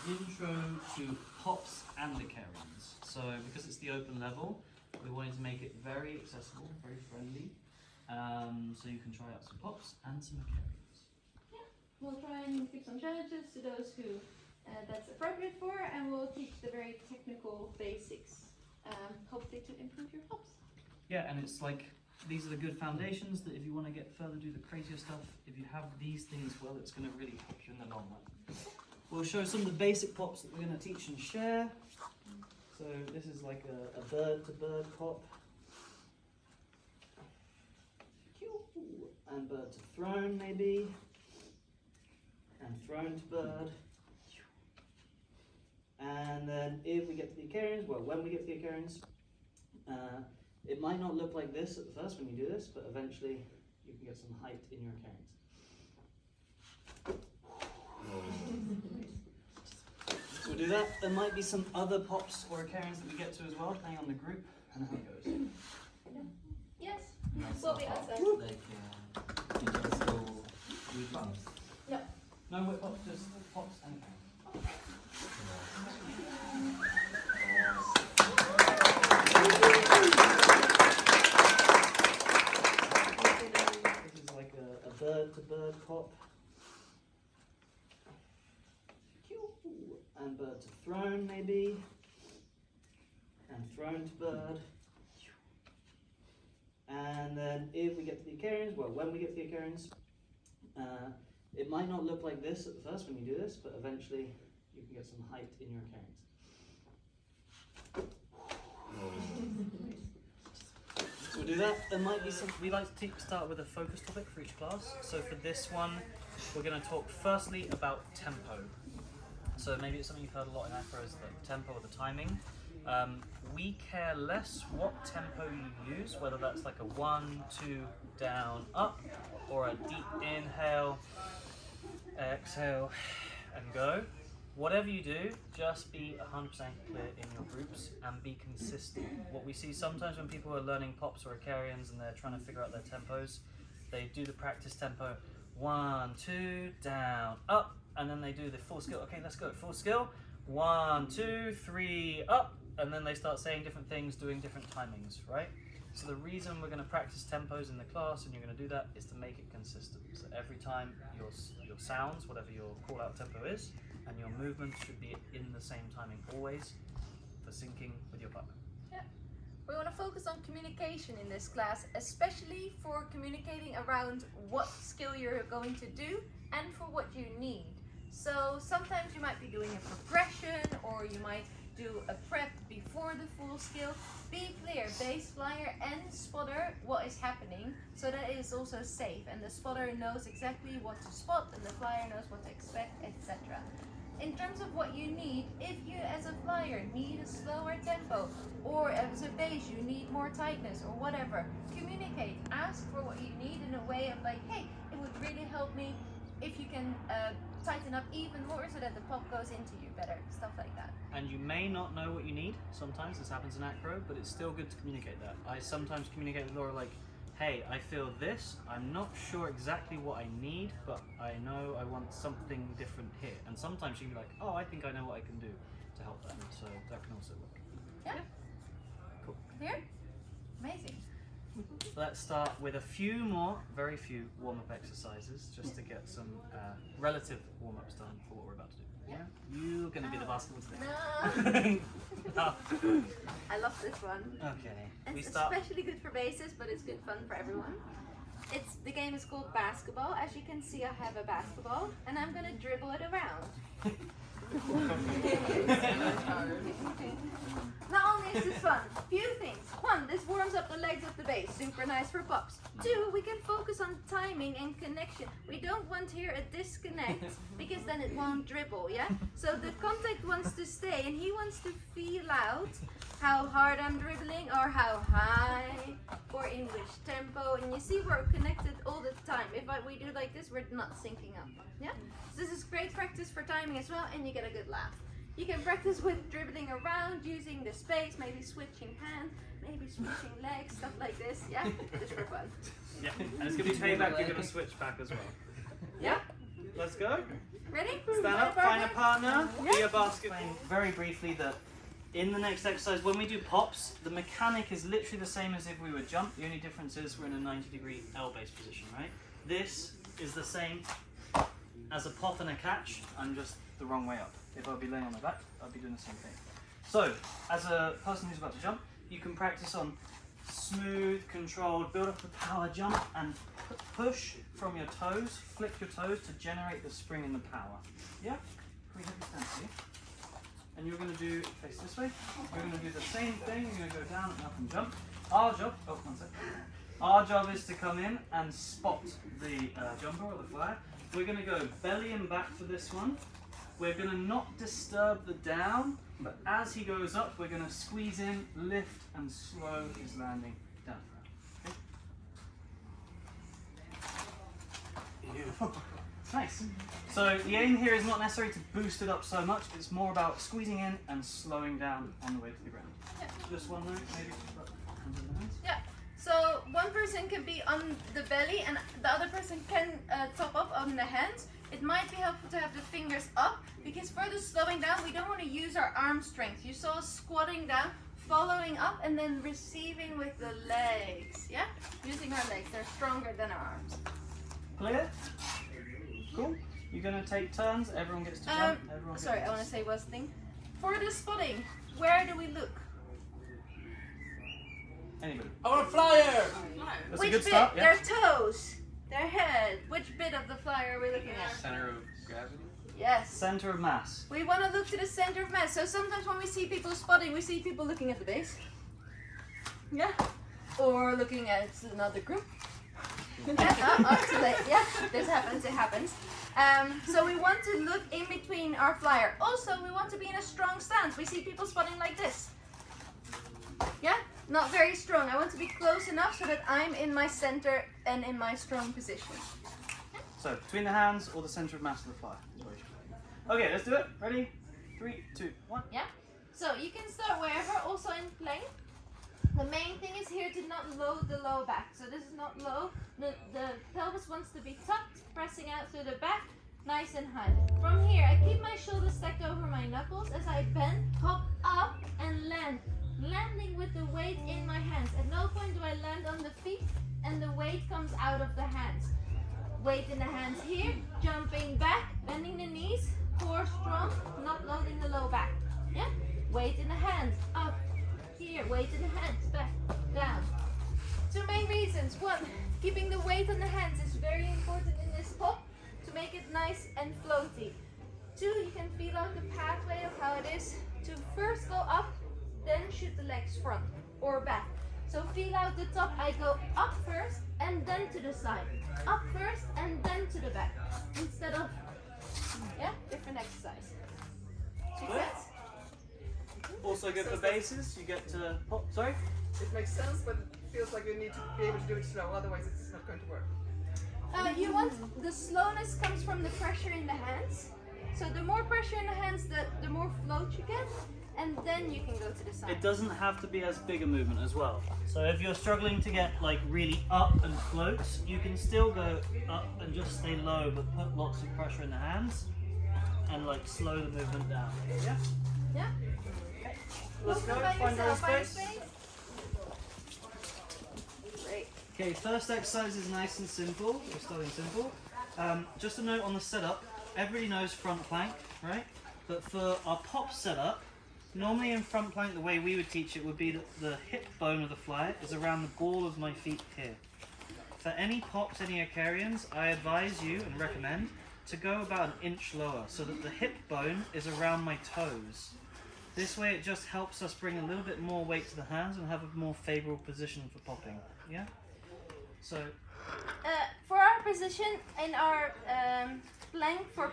intro to pops and Icarians. So because it's the open level, we wanted to make it very accessible, very friendly. So you can try out some pops and some Icarians. Yeah, we'll try and give some challenges to those who that's appropriate for, and we'll teach the very technical basics, hopefully to improve your pops. Yeah, and it's like, these are the good foundations that if you want to get further, do the crazier stuff, if you have these things, well, it's going to really help you in the long run. We'll show some of the basic pops that we're going to teach and share. So this is like a bird-to-bird pop. And bird to throne, maybe. And throne to bird. And then if we get to the Icarians, well, when we get to the Icarians, it might not look like this at the first when you do this, but eventually you can get some height in your Icarians. So we'll do that. There might be some other pops or Icarians that we get to as well, depending on the group and how it goes. Yes, we'll be outside. No. No whip pops, just pops and Icarians. This is like a bird-to-bird pop. And bird to throne, maybe. And throne to bird. And then if we get to the Icarians, well, when we get to the Icarians, it might not look like this at the first when you do this, but eventually you can get some height in your Icarians. So we'll do that. There might be some. We like to start with a focus topic for each class. So for this one, we're going to talk firstly about tempo. So maybe it's something you've heard a lot in Acro is the tempo or the timing. We care less what tempo you use, whether that's like a 1, 2, down, up, or a deep inhale, exhale, and go. Whatever you do, just be 100% clear in your groups and be consistent. What we see sometimes when people are learning pops or Icarians and they're trying to figure out their tempos, they do the practice tempo, 1, 2, down, up, and then they do the full skill. Okay, let's go, full skill, 1, 2, 3, up, and then they start saying different things, doing different timings, right? So the reason we're going to practice tempos in the class and you're going to do that is to make it consistent. So every time your sounds, whatever your call out tempo is, and your movements should be in the same timing always for syncing with your partner. Yeah. We want to focus on communication in this class, especially for communicating around what skill you're going to do and for what you need. So sometimes you might be doing a progression or you might do a prep before the full skill. Be clear, bass, flyer and spotter, what is happening, so that it is also safe and the spotter knows exactly what to spot and the flyer knows what to expect, etc. In terms of what you need, if you as a flyer need a slower tempo or as a bass you need more tightness or whatever, communicate, ask for what you need in a way of like, hey, it would really help me if you can tighten up even more so that the pop goes into you better, stuff like that. And you may not know what you need, sometimes this happens in Acro, but it's still good to communicate that. I sometimes communicate with Laura like, hey, I feel this, I'm not sure exactly what I need, but I know I want something different here. And sometimes she can be like, oh, I think I know what I can do to help them, so that can also work. Yeah? Cool. Here? Amazing. Let's start with a few more, very few warm-up exercises, just to get some relative warm-ups done for what we're about to do. Yeah? You're going to be the basketball today. No. I love this one. Okay. It's especially good for bases, but it's good fun for everyone. The game is called basketball. As you can see, I have a basketball, and I'm going to dribble it around. Not only is this fun, few things. 1, this warms up the legs of the bass, super nice for pops. 2, we can focus on timing and connection. We don't want here a disconnect because then it won't dribble, yeah? So the contact wants to stay and he wants to feel out how hard I'm dribbling or how high or in which tempo. And you see we're connected all the time. If we do like this, we're not syncing up, yeah? So this is great practice for timing as well and you get a good laugh. You can practice with dribbling around, using the space, maybe switching hands, maybe switching legs, stuff like this, yeah? Just for fun. Yeah, and it's going to be payback, you're going to switch back as well. Yeah? let's go. Ready? Stand up, find a partner, be a basket. Very briefly that in the next exercise, when we do pops, the mechanic is literally the same as if we would jump. The only difference is we're in a 90-degree L-based position, right? This is the same as a pop and a catch. I'm just the wrong way up. If I'd be laying on my back, I'd be doing the same thing. So, as a person who's about to jump, you can practice on smooth, controlled, build up the power jump and push from your toes, flick your toes to generate the spring and the power. Yeah? Can we have you stand here? And you're going to do, face this way, you're going to do the same thing, you're going to go down and up and jump. Our job, our job is to come in and spot the jumper or the flyer. We're going to go belly and back for this one. We're going to not disturb the down, but as he goes up, we're going to squeeze in, lift, and slow his landing down. Okay? Beautiful. Nice. So the aim here is not necessarily to boost it up so much, it's more about squeezing in and slowing down on the way to the ground. Yeah. Just one note, maybe. Yeah. So one person can be on the belly and the other person can top up on the hands. It might be helpful to have the fingers up because for the slowing down, we don't want to use our arm strength. You saw us squatting down, following up, and then receiving with the legs. Yeah? Using our legs. They're stronger than our arms. Clear? Cool. You're going to take turns. Everyone gets to jump. Sorry, I want to say one thing. For the spotting, where do we look? Anybody? I want a flyer! That's Which a good bit? start. Yeah. Their toes, their head. Which bit of the flyer are we looking at? Center of gravity? Yes. Center of mass. We want to look to the center of mass. So sometimes when we see people spotting, we see people looking at the base. Yeah. Or looking at another group. Yeah, this happens, it happens. So we want to look in between our flyer. Also, we want to be in a strong stance. We see people spotting like this. Yeah, not very strong. I want to be close enough so that I'm in my center and in my strong position. So, between the hands or the center of mass of the flyer. Okay, let's do it. Ready? 3, 2, 1. Yeah. So you can start wherever, also in plane. The main thing is here to not load the low back. So this is not low. The pelvis wants to be tucked, pressing out through the back, nice and high. From here, I keep my shoulders stacked over my knuckles as I bend, hop up and land. Landing with the weight in my hands. At no point do I land on the feet and the weight comes out of the hands. Weight in the hands here, jumping back, bending the knees, core strong, not loading the low back. Yeah? Weight in the hands, up, here, weight in the hands, back, down. Two main reasons. One, keeping the weight on the hands is very important in this pop to make it nice and floaty. Two, you can feel out the pathway of how it is to first go up, then shoot the legs front or back. So feel out the top, I go up first and then to the side. Up first and then to the back. Instead of, yeah, different exercise. Success. Also good for bases. You get to pop. Sorry? It makes sense, but it feels like you need to be able to do it slow, otherwise it's not going to work. You want, the slowness comes from the pressure in the hands. So the more pressure in the hands, the more float you get. And then you can go to the side. It doesn't have to be as big a movement as well. So if you're struggling to get like really up and float, you can still go up and just stay low, but put lots of pressure in the hands and like slow the movement down. Yeah? Yeah? Okay. Let's go, Find find our yourself, space. Great. Okay, first exercise is nice and simple. We're starting simple. Just a note on the setup. Everybody knows front plank, right? But for our pop setup, normally in front plank, the way we would teach it would be that the hip bone of the flyer is around the ball of my feet here. For any pops, any Icarians, I advise you and recommend to go about an inch lower so that the hip bone is around my toes. This way it just helps us bring a little bit more weight to the hands and have a more favourable position for popping. Yeah? So, For our position in our plank for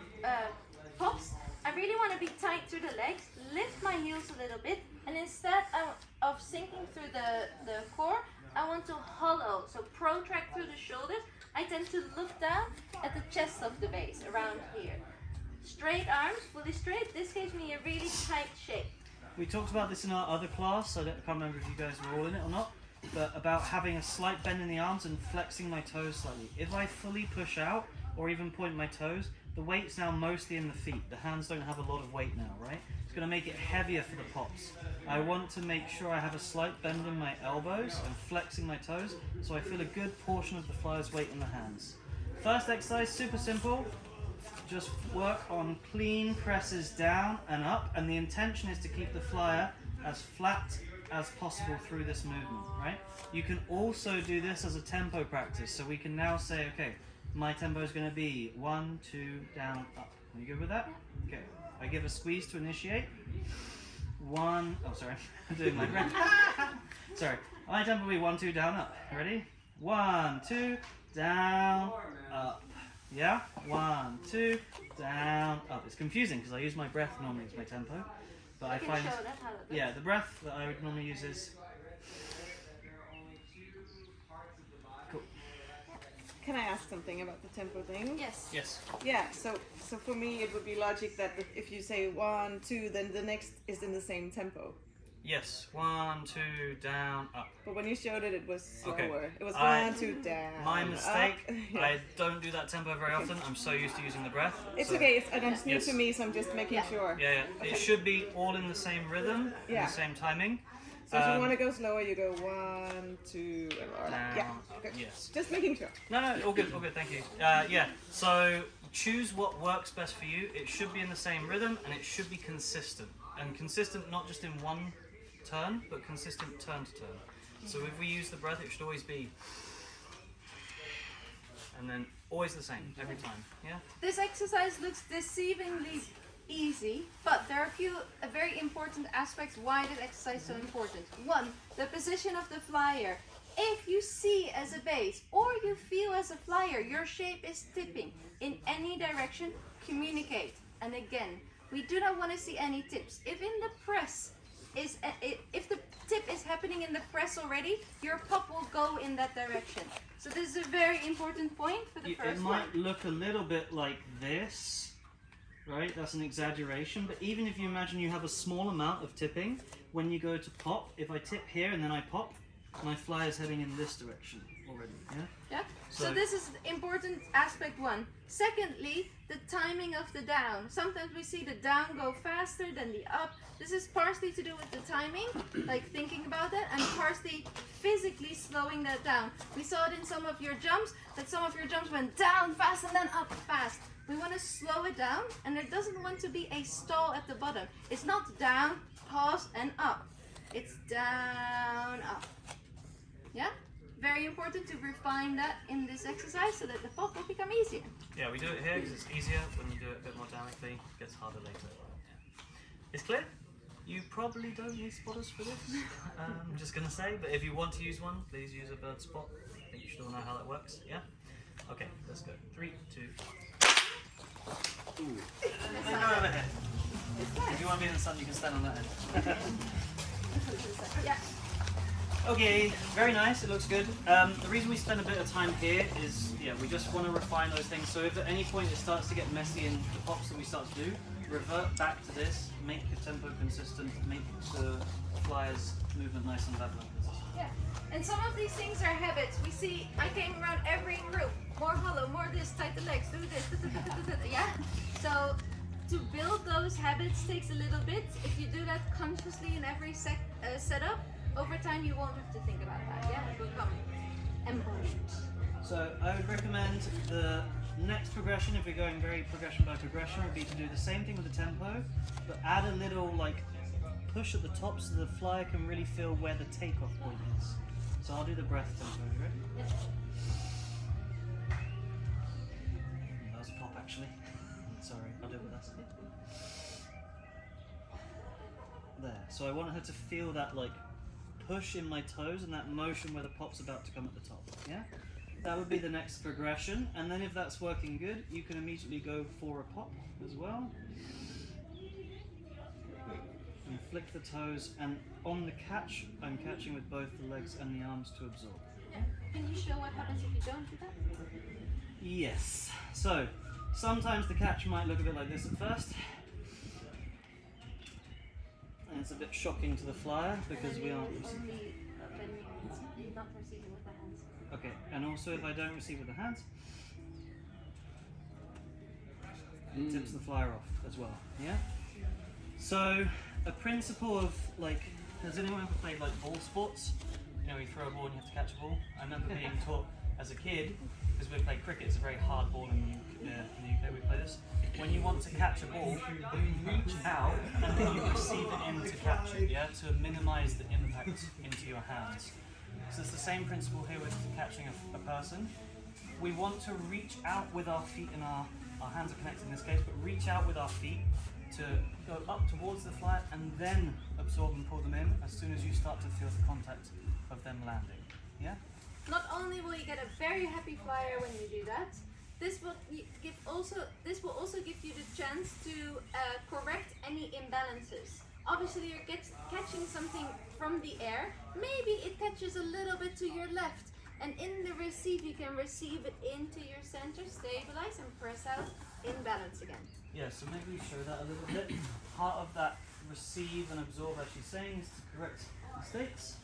pops, I really want to be tight through the legs, lift my heels a little bit, and instead of sinking through the core, I want to hollow, so protract through the shoulders. I tend to look down at the chest of the base, around here. Straight arms, fully straight, this gives me a really tight shape. we talked about this in our other class, I can't remember if you guys were all in it or not, but about having a slight bend in the arms and flexing my toes slightly. If I fully push out, or even point my toes, the weight's now mostly in the feet. The hands don't have a lot of weight now, right? It's going to make it heavier for the pops. I want to make sure I have a slight bend in my elbows and flexing my toes, so I feel a good portion of the flyer's weight in the hands. First exercise, super simple. Just work on clean presses down and up, and the intention is to keep the flyer as flat as possible through this movement, right? You can also do this as a tempo practice, so we can now say, okay, my tempo is going to be 1, 2, down, up. Are you good with that? Okay. I give a squeeze to initiate. 1, oh sorry, I'm doing my breath. Sorry. My tempo will be 1, 2, down, up. Ready? 1, 2, down, up. Yeah? 1, 2, down, up. It's confusing because I use my breath normally as my tempo, but I find, yeah, the breath that I would normally use is. Cool. Can I ask something about the tempo thing? Yes. Yes. Yeah, so for me it would be logic that if you say 1, 2, then the next is in the same tempo. Yes. 1, 2, down, up. But when you showed it, it was slower. Okay. It was 1, 2, down. My mistake. Up. Yeah. I don't do that tempo very often. I'm so used to using the breath. It's so- okay. It's new Yes. to me, so I'm just making sure. Yeah, yeah. Okay. It should be all in the same rhythm, in Yeah. the same timing. So if you want to go slower, you go 1, 2, and or Down, yeah. up, Okay. yes. Just making sure. No, all good, thank you. Yeah, so choose what works best for you. It should be in the same rhythm, and it should be consistent. And consistent not just in one turn, but consistent turn to turn. So if we use the breath, it should always be, and then always the same, every time, yeah? This exercise looks deceivingly easy, but there are a few very important aspects why this exercise is so important. One, the position of the flyer. If you see as a base or you feel as a flyer, your shape is tipping in any direction, communicate. And again, we do not want to see any tips. If in the press if the tip is happening in the press already, your pop will go in that direction. So this is a very important point for the first It might look a little bit like this, right? That's an exaggeration, but even if you imagine you have a small amount of tipping, when you go to pop, if I tip here and then I pop, my fly is heading in this direction already, yeah? Yeah. So So- this is important aspect one. Secondly, the timing of the down. Sometimes we see the down go faster than the up. This is partially to do with the timing, like thinking about that, and partially physically slowing that down. We saw it in some of your jumps, that some of your jumps went down fast and then up fast. We want to slow it down, and there doesn't want to be a stall at the bottom. It's not down, pause, and up. It's down, up. Yeah? Very important to refine that in this exercise so that the pop will become easier. Yeah, we do it here because it's easier. When you do it a bit more dynamically, it gets harder later. Yeah. It's clear? You probably don't need spotters for this, I'm just going to say, but if you want to use one, please use a bird spot. I think you should all know how that works, yeah? Okay, let's go. 3, 2. Ooh. Then go over here. If you want to be in the sun, you can stand on that end. Yeah. Okay, very nice, it looks good. The reason we spend a bit of time here is, yeah, we just want to refine those things. So if at any point it starts to get messy in the pops that we start to do, revert back to this, make the tempo consistent, make the flyer's movement nice and level and consistent. Yeah. And some of these things are habits. We see, I came around every group. More hollow, more this, tight the legs, do this, yeah? So to build those habits takes a little bit. If you do that consciously in every setup, over time you won't have to think about that, yeah? It will come embodied. So I would recommend the next progression, if we're going very progression by progression, would be to do the same thing with the tempo, but add a little like push at the top so the flyer can really feel where the takeoff point is. So I'll do the breath tempo, you ready? Yeah. That was a pop actually. Sorry, I'll do it with that. There. So I want her to feel that like push in my toes and that motion where the pop's about to come at the top. Yeah? That would be the next progression. And then if that's working good, you can immediately go for a pop as well. And flick the toes, and on the catch, I'm catching with both the legs and the arms to absorb. Yeah. Can you show what happens if you don't do that? Yes. So, sometimes the catch might look a bit like this at first. And it's a bit shocking to the flyer because we aren't receiving. Only when you're not receiving with the hands. Okay, and also if I don't receive with the hands, it tips the flyer off as well. Yeah. So a principle of like, has anyone ever played like ball sports? You know, you throw a ball and you have to catch a ball. I remember being taught as a kid, because we play cricket, it's a very hard ball in the UK, we play this. When you want to catch a ball, you reach out and then you receive it in to catch it, yeah, to minimise the impact into your hands. So it's the same principle here with catching a person. We want to reach out with our feet, and our hands are connected in this case, but reach out with our feet to go up towards the flyer and then absorb and pull them in as soon as you start to feel the contact of them landing. Yeah? Not only will you get a very happy flyer when you do that, this will also give you the chance to correct any imbalances. Obviously you're catching something from the air, maybe it catches a little bit to your left, and in the receive you can receive it into your center, stabilize and press out in balance again. Yeah, so maybe we show that a little bit. Part of that receive and absorb, as she's saying, is to correct mistakes.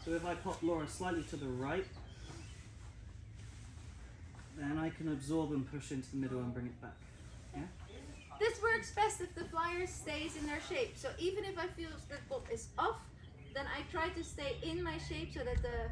So if I pop Laura slightly to the right, then I can absorb and push into the middle and bring it back. Yeah? This works best if the flyer stays in their shape. So even if I feel the bob is off, then I try to stay in my shape so that the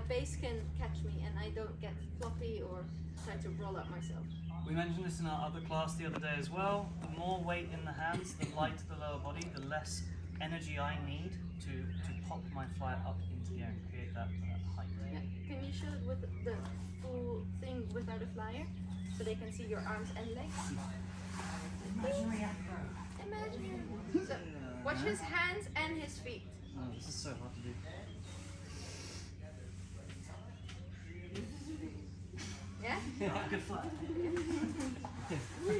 base can catch me and I don't get floppy or try to roll up myself. We mentioned this in our other class the other day as well. The more weight in the hands, the lighter the lower body, the less energy I need to pop my flyer up into the air and create that height. Yeah. Can you show it with the full thing without a flyer so they can see your arms and legs? Imaginary afro. Imaginary. So watch his hands and his feet. Oh, this is so hard to do. Yeah? Yeah, good flyer.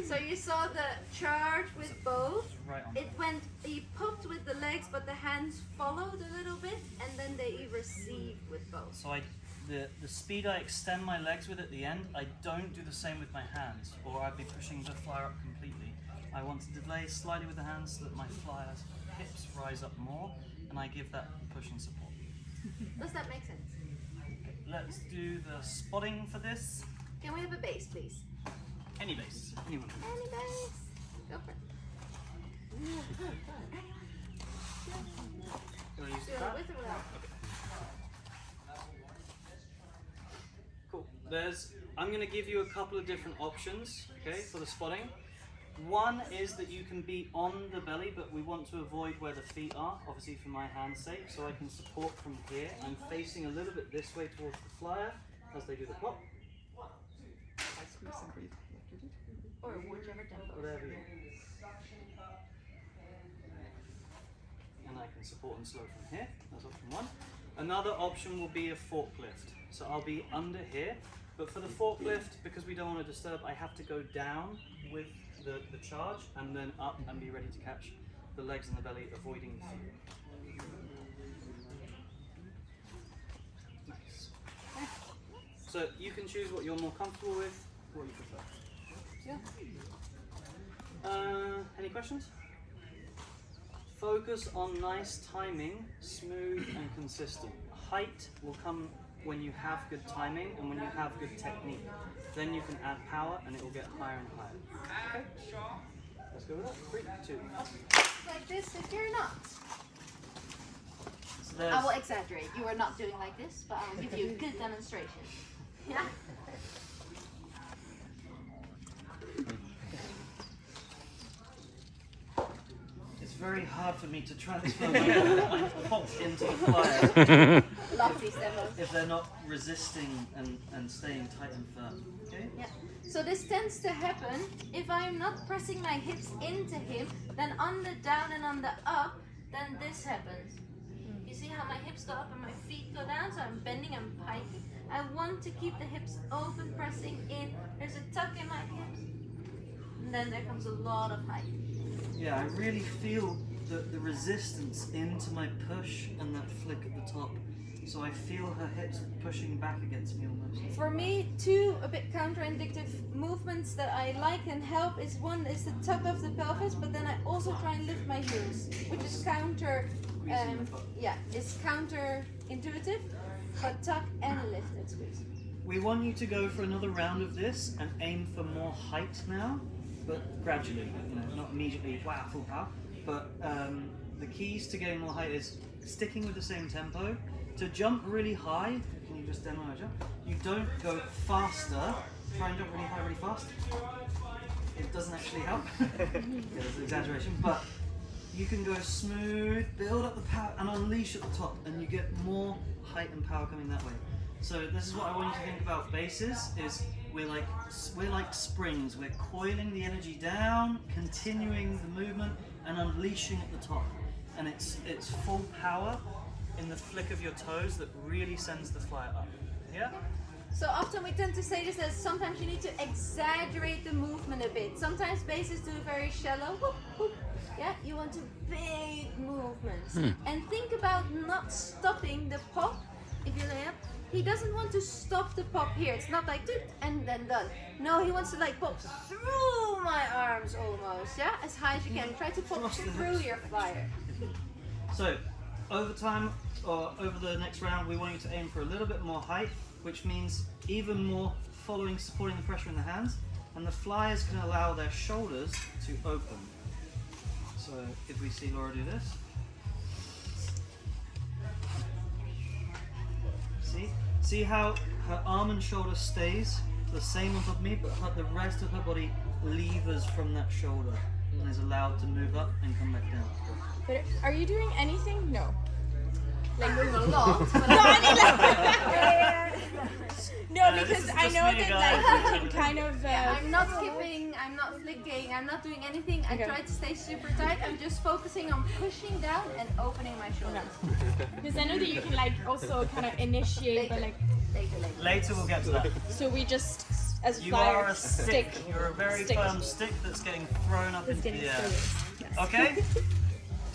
So you saw the charge with both. Right on. He popped with the legs, but the hands followed a little bit, and then they received with both. So the speed I extend my legs with at the end, I don't do the same with my hands, or I'd be pushing the flyer up completely. I want to delay slightly with the hands so that my flyer's hips rise up more, and I give that push and support. Does that make sense? Okay, let's do the spotting for this. Can we have a base, please? Any base, anyone. Any base? Go for it. You want to use Do it that? with or without? Cool. I'm going to give you a couple of different options, okay, for the spotting. One is that you can be on the belly, but we want to avoid where the feet are, obviously for my hand's sake, so I can support from here. I'm facing a little bit this way towards the flyer as they do the pop. I squeeze and breathe. Or whichever tempo. Whatever you want. And I can support and slow from here. That's option one. Another option will be a forklift. So I'll be under here, but for the forklift, because we don't want to disturb, I have to go down with the charge and then up and be ready to catch the legs and the belly, avoiding the feet. Nice. So you can choose what you're more comfortable with, what you prefer. Yeah. Any questions? Focus on nice timing, smooth and consistent. Height will come when you have good timing and when you have good technique. Then you can add power and it will get higher and higher. Okay? Let's go with that. 3, 2. Like this if you're not. So I will exaggerate. You are not doing like this, but I will give you a good demonstration. Yeah? It's very hard for me to transfer my pops into the flyer Love these demos. if they're not resisting and staying tight and firm. Okay? Yeah. So this tends to happen if I'm not pressing my hips into him, then on the down and on the up, then this happens. You see how my hips go up and my feet go down? So I'm bending, I'm piking. I want to keep the hips open, pressing in. There's a tuck in my hips. And then there comes a lot of height. Yeah, I really feel the resistance into my push and that flick at the top. So I feel her hips pushing back against me almost. For me, two a bit counterintuitive movements that I like and help is one is the tuck of the pelvis, but then I also try and lift my heels, which is it's counterintuitive, but tuck and lift and squeeze. We want you to go for another round of this and aim for more height now. but gradually, not immediately, wow, full power. But the keys to getting more height is sticking with the same tempo. To jump really high, can you just demo a jump? You don't go faster, try and jump really high really fast. It doesn't actually help. There's an exaggeration, but you can go smooth, build up the power and unleash at the top, and you get more height and power coming that way. So this is what I want you to think about bases, is we're like springs. We're coiling the energy down, continuing the movement and unleashing at the top. And it's full power in the flick of your toes that really sends the flyer up. Yeah? So often we tend to say this, that sometimes you need to exaggerate the movement a bit. Sometimes bases do very shallow, whoop, whoop. Yeah, you want to big movements. And think about not stopping the pop. If you lay up, he doesn't want to stop the pop here. It's not like doot and then done. No, he wants to like pop through my arms almost, yeah? As high as you can. Try to pop through your flyer. So, over time, or over the next round, we want you to aim for a little bit more height, which means even more supporting the pressure in the hands, and the flyers can allow their shoulders to open. So if we see Laura do this, see how her arm and shoulder stays the same on top of me, but the rest of her body levers from that shoulder and is allowed to move up and come back down. But are you doing anything? No. Like doing a lot. No, because I know that like kind of. I'm not skipping, I'm not flicking, I'm not doing anything. I try to stay super tight. I'm just focusing on pushing down and opening my shoulders. Because I know that you can like also kind of initiate, but like. Later we'll get to that. So we just, as a You flyer, are a stick. You're a very firm stick that's getting thrown up into the air. Yes. Okay?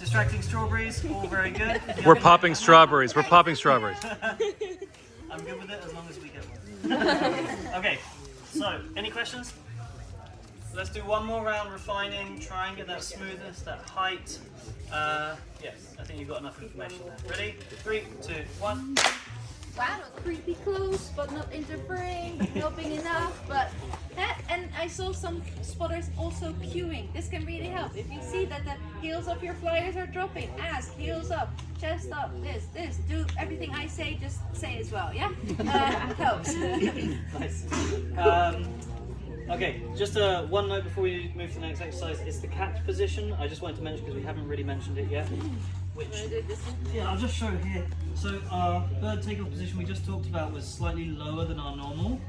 Distracting strawberries, all very good. We're popping strawberries. We're popping strawberries. I'm good with it as long as we get one. Okay, so any questions? Let's do one more round refining, try and get that smoothness, that height. Yes, I think you've got enough information there. Ready? 3, 2, 1. Wow, creepy close, but not interfering, helping enough, but and I saw some spotters also cueing. This can really help. If you see that the heels of your flyers are dropping, ask, heels up, chest up, this, do everything I say, just say as well, yeah? Helps. Nice. Okay, just one note before we move to the next exercise. It's the catch position. I just wanted to mention because we haven't really mentioned it yet. Yeah, I'll just show it here. So our bird takeoff position we just talked about was slightly lower than our normal.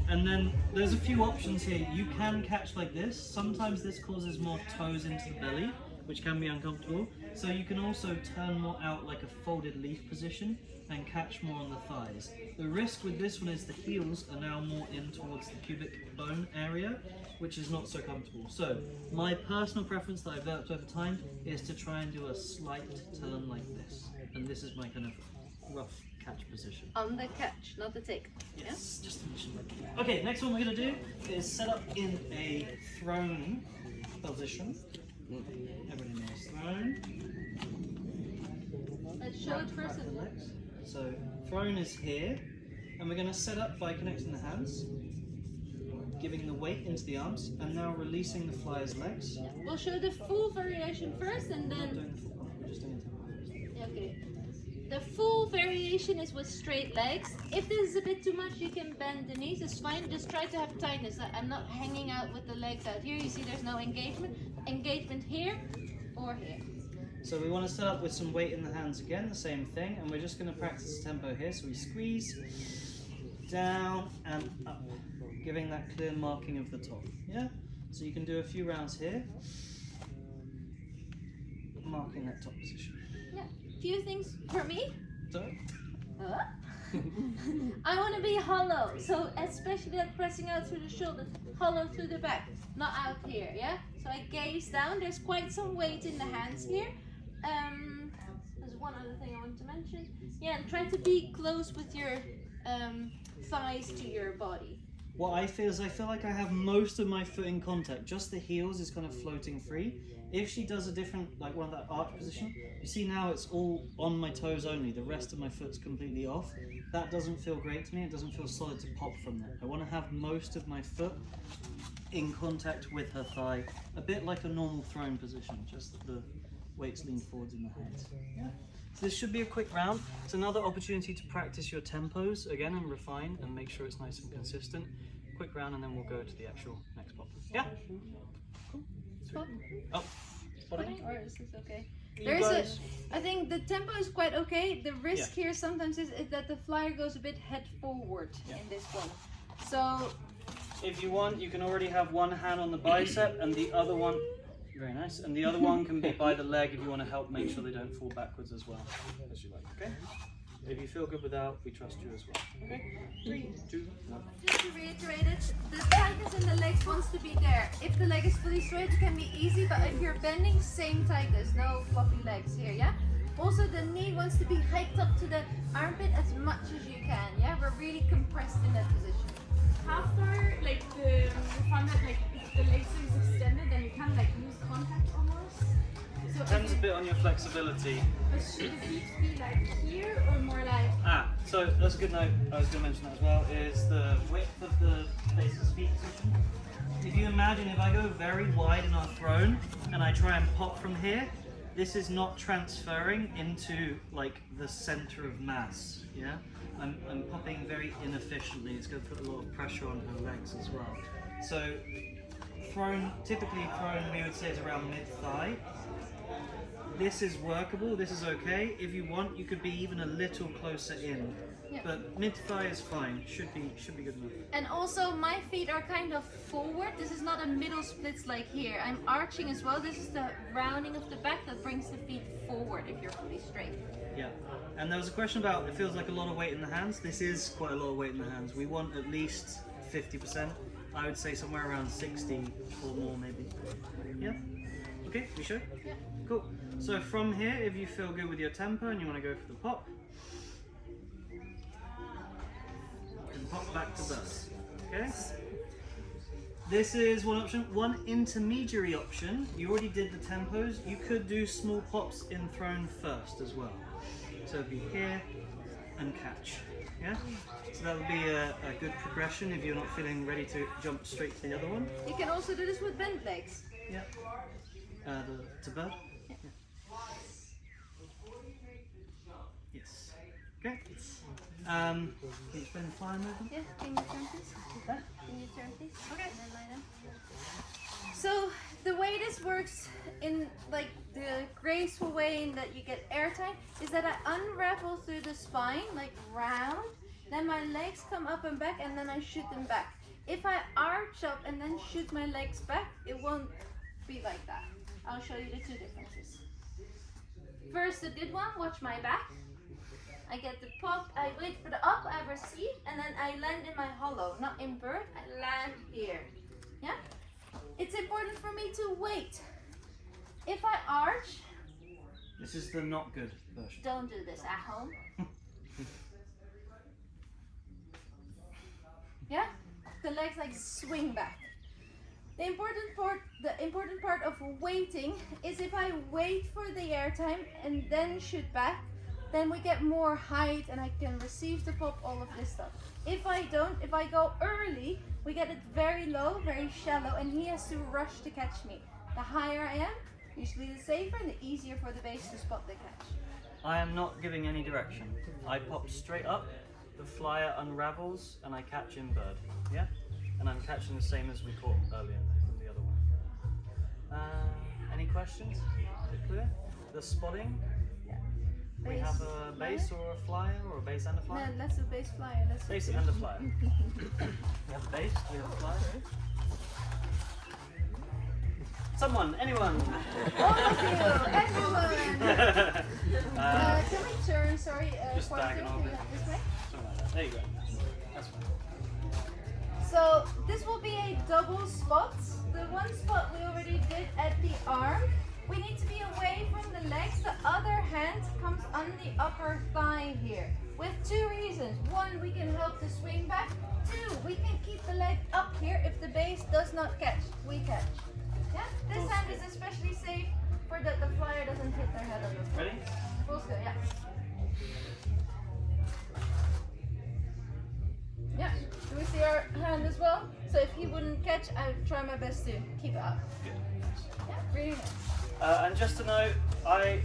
And then there's a few options here. You can catch like this. Sometimes this causes more toes into the belly, which can be uncomfortable. So you can also turn more out like a folded leaf position and catch more on the thighs. The risk with this one is the heels are now more in towards the pubic bone area, which is not so comfortable. So my personal preference that I've developed over time is to try and do a slight turn like this. And this is my kind of rough catch position. On the catch, not the take. Yes, just to mention that. Okay, next one we're going to do is set up in a throne position. Everybody knows throne. Let's show it first. So throne is here, and we're going to set up by connecting the hands, giving the weight into the arms, and now releasing the flyer's legs. We'll show the full variation first, and I'm not then. doing the full one, I'm just doing it tempo first. Okay. The full variation is with straight legs. If this is a bit too much, you can bend the knees. It's fine. Just try to have tightness. I'm not hanging out with the legs out here. You see, there's no engagement. Engagement here or here. So we want to set up with some weight in the hands again, the same thing, and we're just going to practice tempo here. So we squeeze down and up, giving that clear marking of the top. Yeah? So you can do a few rounds here, marking that top position. Yeah. Few things for me. Sorry? I want to be hollow, so especially that pressing out through the shoulder, hollow through the back, not out here, yeah? So I gaze down, there's quite some weight in the hands here. There's one other thing I want to mention. Yeah, and try to be close with your thighs to your body. What I feel is I feel like I have most of my foot in contact, just the heels is kind of floating free. If she does a different, like one of that arch position, you see now it's all on my toes only, the rest of my foot's completely off. that doesn't feel great to me. It doesn't feel solid to pop from there. I want to have most of my foot in contact with her thigh, a bit like a normal throne position, just that the weights lean forwards in the head. Yeah. So this should be a quick round. It's another opportunity to practice your tempos again and refine and make sure it's nice and consistent. Quick round and then we'll go to the actual next pop. Yeah? Cool. Spot? Oh, spotting? Or is this okay? You guys, I think the tempo is quite okay. The risk here sometimes is that the flyer goes a bit head forward in this one. So if you want, you can already have one hand on the bicep and the other one, very nice, and the other one can be by the leg if you want to help make sure they don't fall backwards as well, as you like, okay? If you feel good without, we trust you as well. Okay? 3, 2, 1. just to reiterate it, the tightness in the legs wants to be there. If the leg is fully straight, it can be easy, but if you're bending, same tightness, no floppy legs here, yeah? Also, the knee wants to be hiked up to the armpit as much as you can, yeah? We're really compressed in that position. How far, like we found that like if the legs is extended, then you kind of like lose contact almost. So Depends a bit on your flexibility. but should the feet be like here or more like? So that's a good note, I was going to mention that as well, is the width of the base's feet position. If you imagine if I go very wide in our throne and I try and pop from here, this is not transferring into like the center of mass, yeah? I'm popping very inefficiently, it's going to put a lot of pressure on her legs as well. So typically thrown we would say is around mid-thigh. This is workable, this is okay. If you want, you could be even a little closer in. Yeah. But mid-thigh is fine, should be good enough. And also my feet are kind of forward. This is not a middle splits like here. I'm arching as well. This is the rounding of the back that brings the feet forward if you're fully straight. Yeah. And there was a question about, it feels like a lot of weight in the hands. This is quite a lot of weight in the hands. We want at least 50%. I would say somewhere around 60 or more maybe. Yeah? Okay, we sure? Yeah. Cool. So from here, if you feel good with your tempo and you want to go for the pop, and pop back to birth. Okay? This is one option. One intermediary option, you already did the tempos, you could do small pops in throne first as well. So it'd be here and catch. Yeah? So that would be a good progression if you're not feeling ready to jump straight to the other one. You can also do this with bent legs. Yeah. To bird? Yeah. Yes. Okay. Can you explain the fire movement? Yeah, can you turn please? Okay. Can you turn please? Okay. And then lie down. So the way this works in like the graceful way in that you get airtime is that I unravel through the spine like round, then my legs come up and back and then I shoot them back. If I arch up and then shoot my legs back, it won't be like that. I'll show you the two differences. First the good one, watch my back. I get the pop, I wait for the up, I receive, and then I land in my hollow, not invert, I land here. Yeah? It's important for me to wait. If I arch, This is the not good version. don't do this at home. Yeah? The legs like swing back. The important part of waiting is if I wait for the airtime and then shoot back, then we get more height and I can receive the pop, all of this stuff. If I don't, if I go early, we get it very low, very shallow, and he has to rush to catch me. The higher I am, usually the safer and the easier for the base to spot the catch. I am not giving any direction. I pop straight up, the flyer unravels, and I catch in bird. Yeah? And I'm catching the same as we caught earlier from the other one. Any questions? Is it clear? The spotting? We Base, have a base or a flyer, or a base and a flyer? No, let's do base flyer. Let's Base and a flyer. We have a base, we have a flyer. Someone, anyone? All of you, everyone. Can we turn, sorry, Just quarter, diagonal can a we bit. have this way? Something like that. There you go. That's fine. So this will be a double spot. The one spot we already did at the arm. We need to be away from the legs. The other hand comes on the upper thigh here. With two reasons. One, we can help the swing back. Two, we can keep the leg up here if the base does not catch. We catch. Yeah? This hand is especially safe for that the flyer doesn't hit their head on the floor. Ready? Full scale, yeah. squeeze your hand as well. So if he wouldn't catch, I would try my best to keep it up. Good. Yeah, really nice. And just to note, I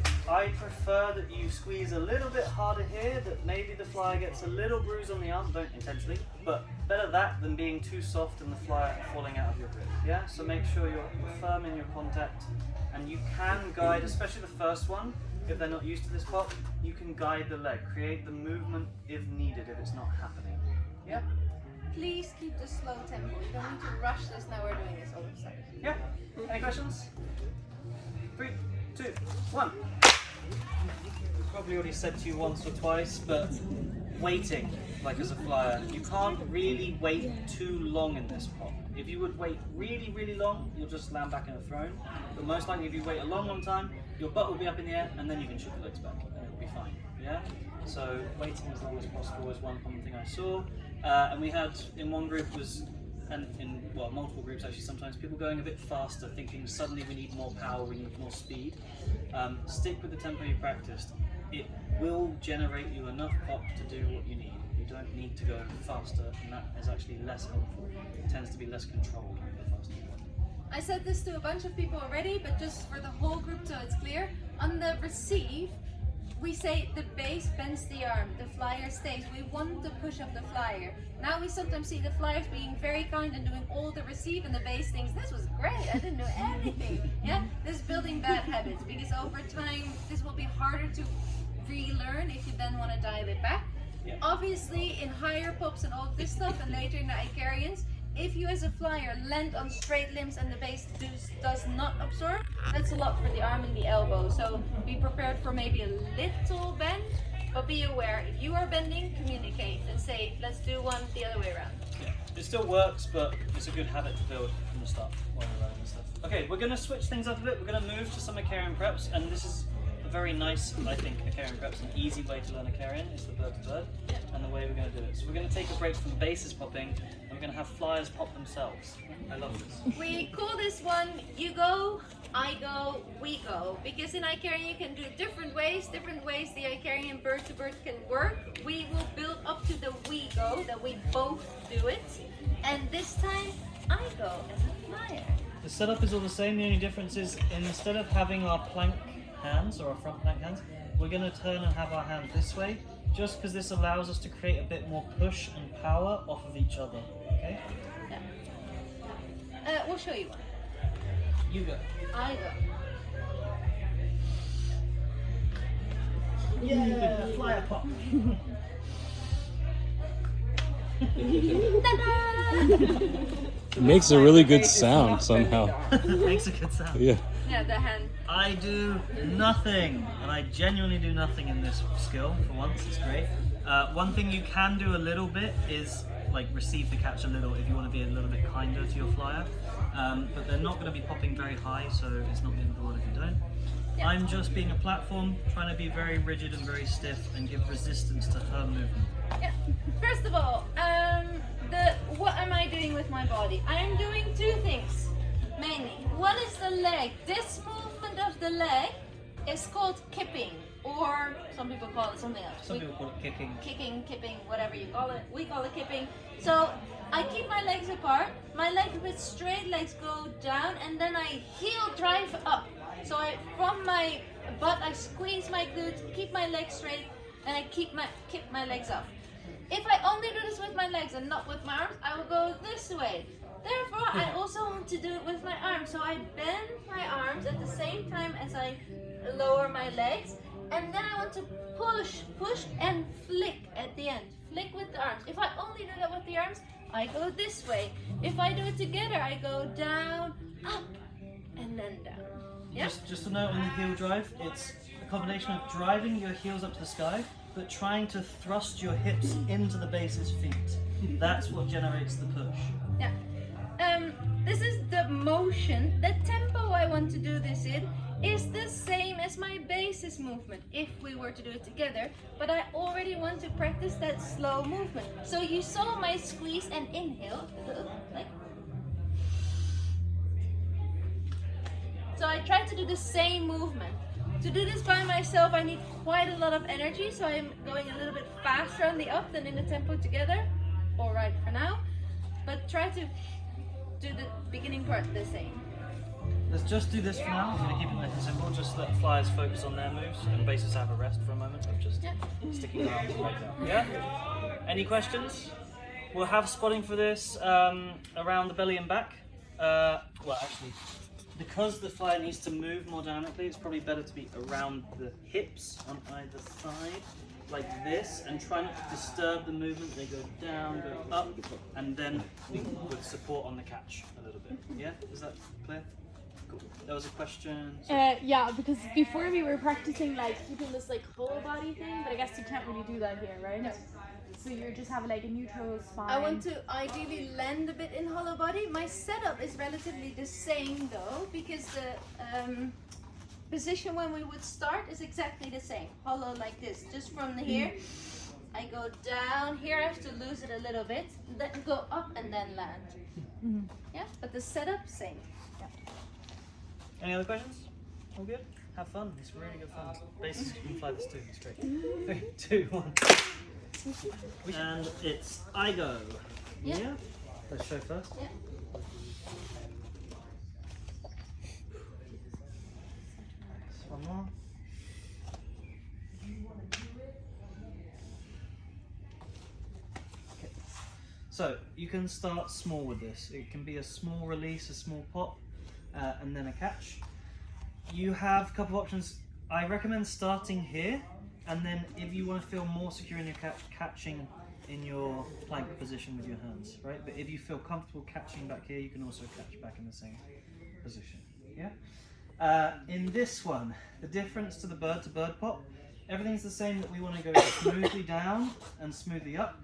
prefer that you squeeze a little bit harder here, that maybe the flyer gets a little bruise on the arm, don't intentionally, but better that than being too soft and the flyer falling out of your grip. Yeah, so make sure you're firm in your contact, and you can guide, especially the first one, if they're not used to this pop, you can guide the leg, create the movement if needed, if it's not happening. Yeah? Please keep the slow tempo. You don't need to rush this now we're doing this all of a sudden. Yeah? Any questions? 3, 2, 1. I've probably already said to you once or twice, but waiting, like as a flyer, you can't really wait too long in this pop. If you would wait really, really long, you'll just land back in a throne. But most likely, if you wait a long, long time, your butt will be up in the air, and then you can shoot the legs back, and it'll be fine. Yeah. So waiting as long as possible is one common thing I saw, and we had in one group and in multiple groups actually, sometimes people going a bit faster, thinking suddenly we need more power, we need more speed. Stick with the tempo you practiced. It will generate you enough pop to do what you need. You don't need to go faster, and that is actually less helpful. It tends to be less controlled when you go faster. I said this to a bunch of people already, but just for the whole group so it's clear. On the receive, we say the base bends the arm, the flyer stays. We want the push of the flyer. Now we sometimes see the flyers being very kind and doing all the receive, and the base thinks, this was great, I didn't do anything. Yeah, this is building bad habits, because over time this will be harder to relearn if you then want to dial it back. Yeah. Obviously in higher pops and all of this stuff, and later in the Icarians, if you as a flyer land on straight limbs and the base does not absorb, that's a lot for the arm and the elbow. So be prepared for maybe a little bend, but be aware, if you are bending, communicate and say, let's do one the other way around. Yeah, it still works, but it's a good habit to build from the start while you're learning stuff. Okay, we're going to switch things up a bit. We're going to move to some Icarian preps, and this is a very nice, I think, Icarian preps. An easy way to learn Icarian is the bird to bird, and the way we're going to do it. So we're going to take a break from bases popping, and we're going to have flyers pop themselves. I love this. We call this one, you go, I go, we go, because in Icarian you can do it different ways the Icarian bird to bird can work. We will build up to the we go, that we both do it, and this time I go as a flyer. The setup is all the same. The only difference is instead of having our plank hands or our front plank hands, we're going to turn and have our hand this way, just because this allows us to create a bit more push and power off of each other. Okay? Yeah. We'll show you one. You go. I go. Yeah, flyer pop. It makes a really good sound somehow. Makes a good sound. Yeah. Yeah, the hand. I do nothing, and I genuinely do nothing in this skill for once. It's great. One thing you can do a little bit is like receive the catch a little if you want to be a little bit kinder to your flyer, but they're not going to be popping very high, so it's not the end of the world if you don't. Yeah. I'm just being a platform, trying to be very rigid and very stiff and give resistance to her movement. Yeah. First of all, what am I doing with my body? I am doing two things, mainly. One is the leg. This movement of the leg is called kipping, or some people call it something else. Some people call it kicking. Kicking, kipping, whatever you call it. We call it kipping. So I keep my legs apart. My legs with straight legs go down, and then I heel drive up. So from my butt, I squeeze my glutes, keep my legs straight, and I kip my legs up. If I only do this with my legs and not with my arms, I will go this way. Therefore, I also want to do it with my arms. So I bend my arms at the same time as I lower my legs. And then I want to push and flick at the end. Flick with the arms. If I only do that with the arms, I go this way. If I do it together, I go down, up, and then down. Yeah? Just a note on the heel drive, it's a combination of driving your heels up to the sky, but trying to thrust your hips into the base's feet. That's what generates the push. Yeah. This is the motion. The tempo I want to do this in is the same as my basis movement if we were to do it together, but I already want to practice that slow movement. So you saw my squeeze and inhale, like. So I tried to do the same movement. To do this by myself, I need quite a lot of energy, so I'm going a little bit faster on the up than in the tempo together. All right for now. but try to do the beginning part the same. Let's just do this for now. I'm going to keep it nice and simple. Just let flyers focus on their moves and bases have a rest for a moment of just sticking around like that. Yeah? Any questions? We'll have spotting for this around the belly and back. Well, actually, because the flyer needs to move more dynamically, it's probably better to be around the hips on either side, like this, and try not to disturb the movement. They go down, go up, and then we would support on the catch a little bit. Yeah? Is that clear? Cool. There was a question. Yeah, because before we were practicing like keeping this like whole body thing, but I guess you can't really do that here, right? No. So you just have like a neutral spine. I want to ideally land a bit in hollow body. My setup is relatively the same though, because the position when we would start is exactly the same. Hollow like this, just from here. I go down, here I have to lose it a little bit, then go up and then land. Yeah, but the setup, same. Any other questions? All good? Have fun. It's really good fun. Basically, you can fly this too. It's great. 3, 2, 1. And it's I go. Yeah. Let's show first. Yeah. One more. Okay. So you can start small with this. It can be a small release, a small pop, and then a catch. You have a couple of options. I recommend starting here, and then if you want to feel more secure in your catching in your plank position with your hands, right? But if you feel comfortable catching back here, you can also catch back in the same position. Yeah. In this one, the difference to the bird pop, everything's the same, that we want to go smoothly down and smoothly up,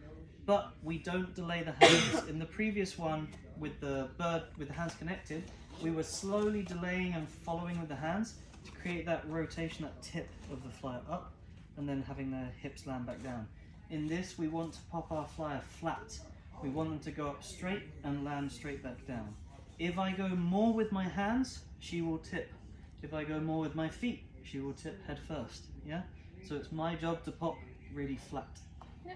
but we don't delay the hands. In the previous one, with the bird with the hands connected, we were slowly delaying and following with the hands to create that rotation, that tip of the flyer up, and then having the hips land back down. In this, we want to pop our flyer flat. We want them to go up straight and land straight back down. If I go more with my hands, she will tip. If I go more with my feet, she will tip head first. Yeah? So it's my job to pop really flat. Yeah.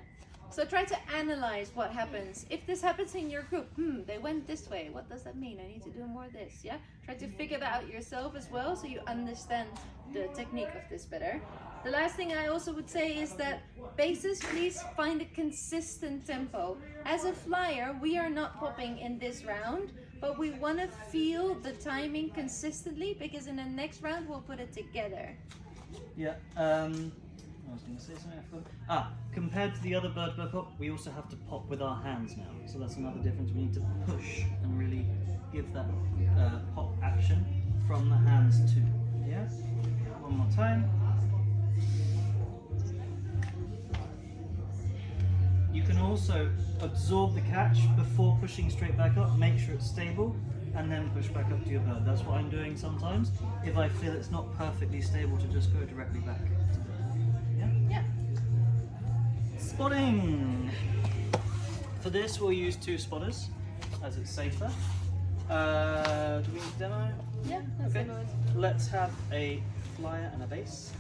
So try to analyze what happens. If this happens in your group, they went this way. What does that mean? I need to do more of this. Yeah? Try to figure that out yourself as well, so you understand the technique of this better. The last thing I also would say is that bases, please find a consistent tempo. As a flyer, we are not popping in this round, but we want to feel the timing consistently, because in the next round we'll put it together. Yeah, I was going to say something, I forgot. Compared to the other bird pop, we also have to pop with our hands now. So that's another difference. We need to push and really give that pop action from the hands too. Yeah? One more time. You can also absorb the catch before pushing straight back up, make sure it's stable, and then push back up to your bird. That's what I'm doing sometimes, if I feel it's not perfectly stable, to just go directly back to bird. Yeah? Yeah. Spotting! For this, we'll use 2 spotters, as it's safer. Do we need a demo? Yeah, that's Okay. good. Let's have a flyer and a base.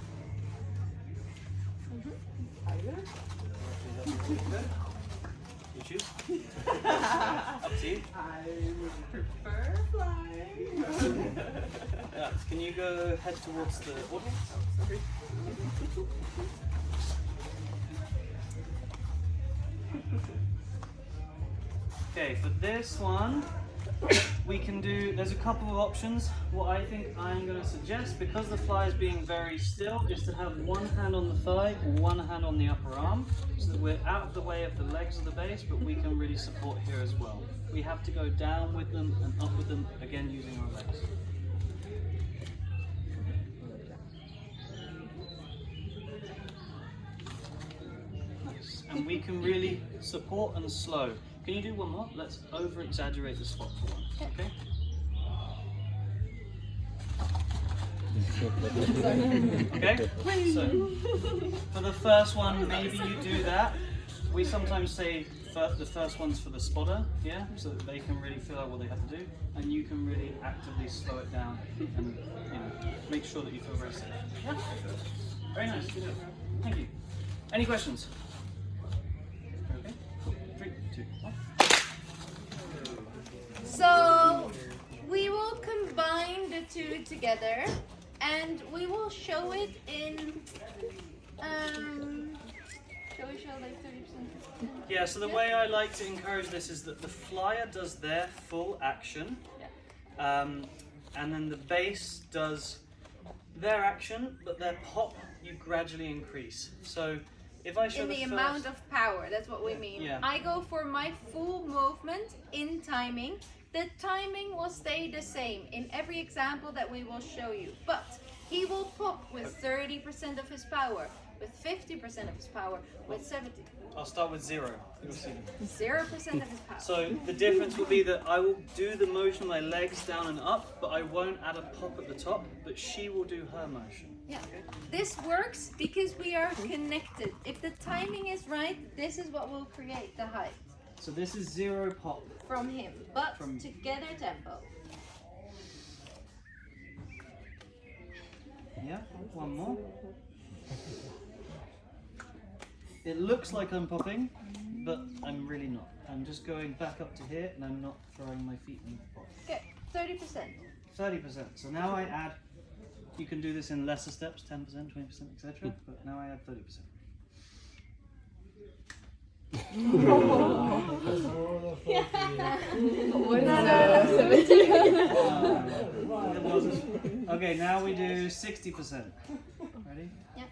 You choose. Up to you. I would prefer flying. Yeah. Can you go head towards the audience? Okay. Okay, for this one, we can do, there's a couple of options. What I think I'm going to suggest, because the fly is being very still, is to have one hand on the thigh, one hand on the upper arm, so that we're out of the way of the legs of the base, but we can really support here as well. We have to go down with them and up with them, again using our legs. Nice. And we can really support and slow. Can you do one more? Let's over-exaggerate the spot for one, okay? Okay, so for the first one, maybe you do that. We sometimes say the first one's for the spotter, yeah, so that they can really feel out what they have to do, and you can really actively slow it down and make sure that you feel very safe. Yeah, very nice. Thank you. Any questions? Okay, cool. 3, 2, 1. two together, and we will show it in. Shall we show like 30%? Yeah, so the way I like to encourage this is that the flyer does their full action, and then the base does their action, but their pop you gradually increase. So if I show In the first, amount of power, that's what we mean. Yeah. I go for my full movement in timing. The timing will stay the same in every example that we will show you, but he will pop with 30% of his power, with 50% of his power, with 70. I'll start with 0. You'll see. 0% of his power. So the difference will be that I will do the motion of my legs down and up, but I won't add a pop at the top, but she will do her motion. Yeah, this works because we are connected. If the timing is right, this is what will create the height So this is 0 pop. from him, but From- together tempo. Yeah, one more. It looks like I'm popping, but I'm really not. I'm just going back up to here and I'm not throwing my feet in the pop. Okay, 30%. 30%. So now I add, you can do this in lesser steps, 10%, 20%, etc. But now I add 30%. Okay, now we do 60%. Ready? Yeah.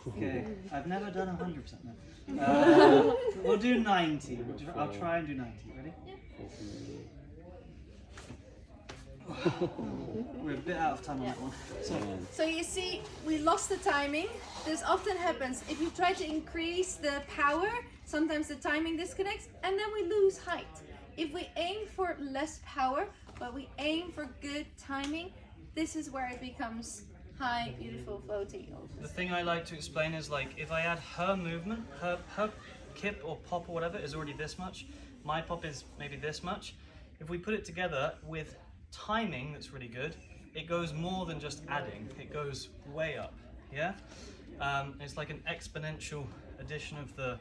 Okay, I've never done 100% now. We'll do 90. I'll try and do 90. Ready? We're a bit out of time on that one. So you see, we lost the timing. This often happens. If you try to increase the power, sometimes the timing disconnects and then we lose height. If we aim for less power, but we aim for good timing, this is where it becomes high, beautiful, floaty. The thing I like to explain is like if I add her movement, her kip or pop or whatever is already this much, my pop is maybe this much. If we put it together with timing that's really good, it goes more than just adding, it goes way up, yeah? It's like an exponential addition of the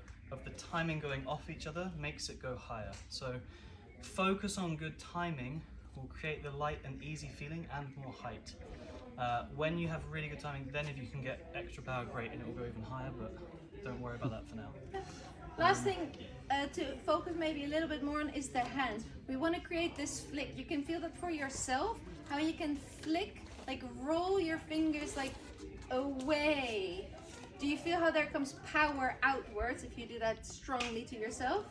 timing going off each other makes it go higher. So focus on good timing will create the light and easy feeling and more height. When you have really good timing, then if you can get extra power, great, and it will go even higher, but don't worry about that for now. Last thing to focus maybe a little bit more on is the hands. We want to create this flick. You can feel that for yourself, how you can flick, like roll your fingers like away. Do you feel how there comes power outwards if you do that strongly to yourself?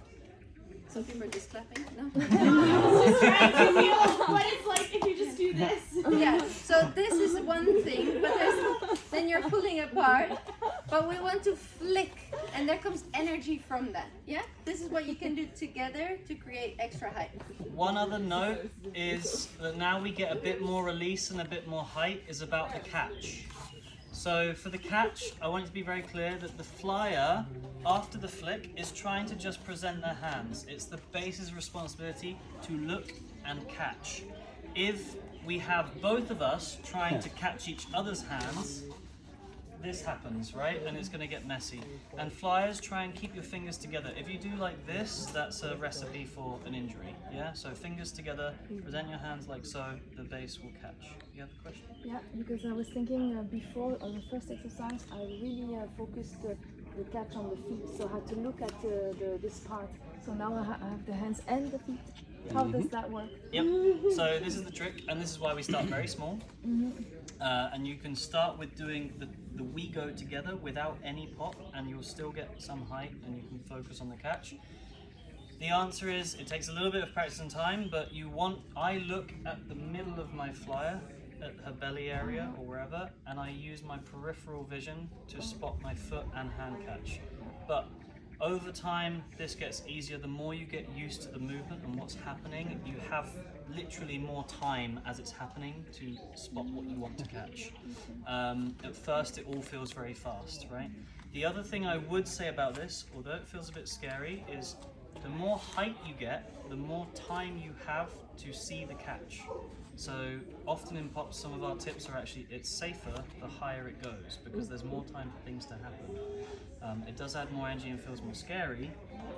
Some people are just clapping, no? Just trying to feel what it's like if you just do this. Yeah, so this is one thing, but then you're pulling apart. But we want to flick, and there comes energy from that. Yeah, this is what you can do together to create extra height. One other note is that now we get a bit more release and a bit more height is about the catch. So for the catch, I want it to be very clear that the flyer, after the flick, is trying to just present their hands. It's the base's responsibility to look and catch. If we have both of us trying to catch each other's hands, this happens, right? And it's going to get messy. And flyers, try and keep your fingers together. If you do like this, that's a recipe for an injury. Yeah. So fingers together, present your hands like so. The base will catch. You have a question? Yeah, because I was thinking before on the first exercise, I really focused the catch on the feet. So I had to look at this part. So now I have the hands and the feet. How does that work? Yep. So this is the trick, and this is why we start very small. And you can start with doing the we go together without any pop, and you'll still get some height, and you can focus on the catch. The answer is it takes a little bit of practice and time, but I look at the middle of my flyer, at her belly area or wherever, and I use my peripheral vision to spot my foot and hand catch. But over time, this gets easier. The more you get used to the movement and what's happening, you have literally more time as it's happening to spot what you want to catch. At first, it all feels very fast, right? The other thing I would say about this, although it feels a bit scary, is the more height you get, the more time you have to see the catch. So often in pops, some of our tips are actually, it's safer the higher it goes because there's more time for things to happen. It does add more energy and feels more scary,